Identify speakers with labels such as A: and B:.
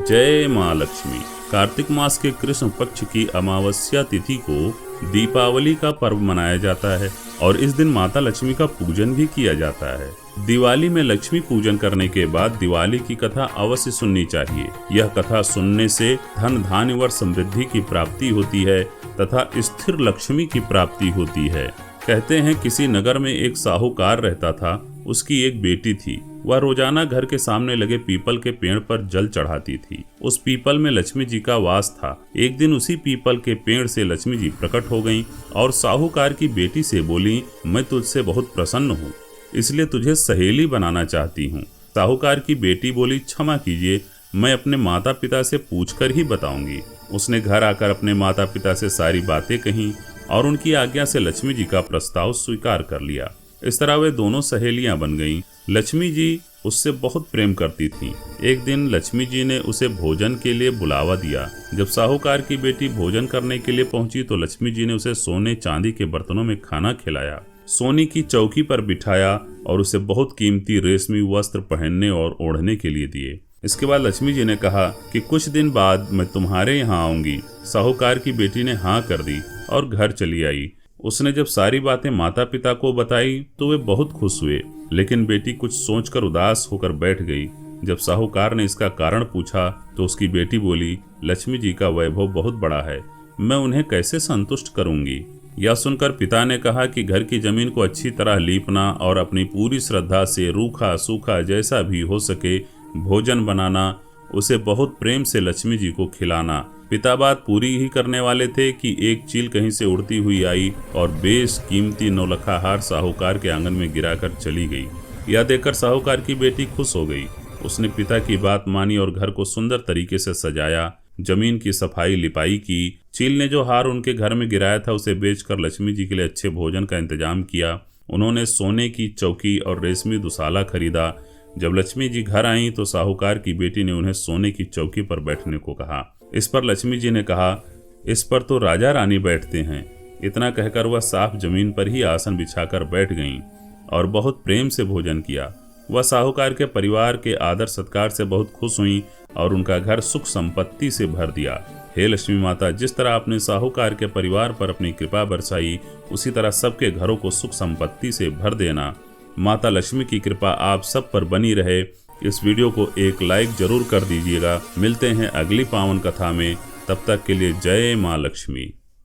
A: जय माँ लक्ष्मी। कार्तिक मास के कृष्ण पक्ष की अमावस्या तिथि को दीपावली का पर्व मनाया जाता है और इस दिन माता लक्ष्मी का पूजन भी किया जाता है। दिवाली में लक्ष्मी पूजन करने के बाद दिवाली की कथा अवश्य सुननी चाहिए। यह कथा सुनने से धन धान्य व समृद्धि की प्राप्ति होती है तथा स्थिर लक्ष्मी की प्राप्ति होती है। कहते हैं किसी नगर में एक साहूकार रहता था। उसकी एक बेटी थी। वह रोजाना घर के सामने लगे पीपल के पेड़ पर जल चढ़ाती थी। उस पीपल में लक्ष्मी जी का वास था। एक दिन उसी पीपल के पेड़ से लक्ष्मी जी प्रकट हो गईं और साहूकार की बेटी से बोली, मैं तुझसे बहुत प्रसन्न हूँ, इसलिए तुझे सहेली बनाना चाहती हूँ। साहूकार की बेटी बोली, क्षमा कीजिए, मैं अपने माता पिता से पूछकर ही बताऊंगी। उसने घर आकर अपने माता पिता से सारी बातें कहीं और उनकी आज्ञा से लक्ष्मी जी का प्रस्ताव स्वीकार कर लिया। इस तरह वे दोनों सहेलियां बन गईं। लक्ष्मी जी उससे बहुत प्रेम करती थीं। एक दिन लक्ष्मी जी ने उसे भोजन के लिए बुलावा दिया। जब साहूकार की बेटी भोजन करने के लिए पहुंची तो लक्ष्मी जी ने उसे सोने चांदी के बर्तनों में खाना खिलाया, सोने की चौकी पर बिठाया और उसे बहुत कीमती रेशमी वस्त्र पहनने और ओढ़ने के लिए दिए। इसके बाद लक्ष्मी जी ने कहा कि कुछ दिन बाद मैं तुम्हारे यहाँ आऊंगी। साहूकार की बेटी ने हाँ कर दी और घर चली आई। उसने जब सारी बातें माता पिता को बताई तो वे बहुत खुश हुए, लेकिन बेटी कुछ सोचकर उदास होकर बैठ गई। जब साहूकार ने इसका कारण पूछा तो उसकी बेटी बोली, लक्ष्मी जी का वैभव बहुत बड़ा है, मैं उन्हें कैसे संतुष्ट करूंगी। यह सुनकर पिता ने कहा कि घर की जमीन को अच्छी तरह लीपना और अपनी पूरी श्रद्धा से रूखा सूखा जैसा भी हो सके भोजन बनाना, उसे बहुत प्रेम से लक्ष्मी जी को खिलाना। पिता बात पूरी ही करने वाले थे कि एक चील कहीं से उड़ती हुई आई और बेश कीमती नौलखा हार साहूकार के आंगन में गिराकर चली गई। यह देखकर साहूकार की बेटी खुश हो गई। उसने पिता की बात मानी और घर को सुंदर तरीके से सजाया, जमीन की सफाई लिपाई की। चील ने जो हार उनके घर में गिराया था उसे बेचकर लक्ष्मी जी के लिए अच्छे भोजन का इंतजाम किया। उन्होंने सोने की चौकी और रेशमी दुसाला खरीदा। जब लक्ष्मी जी घर आईं तो साहूकार की बेटी ने उन्हें सोने की चौकी पर बैठने को कहा। इस पर लक्ष्मी जी ने कहा, इस पर तो राजा रानी बैठते हैं। इतना कहकर वह साफ जमीन पर ही आसन बिछाकर बैठ गईं और बहुत प्रेम से भोजन किया। वह साहूकार के परिवार के आदर सत्कार से बहुत खुश हुईं और उनका घर सुख संपत्ति से भर दिया। हे लक्ष्मी माता, जिस तरह आपने साहूकार के परिवार पर अपनी कृपा बरसाई, उसी तरह सबके घरों को सुख संपत्ति से भर देना। माता लक्ष्मी की कृपा आप सब पर बनी रहे। इस वीडियो को एक लाइक जरूर कर दीजिएगा। मिलते हैं अगली पावन कथा में, तब तक के लिए जय माँ लक्ष्मी।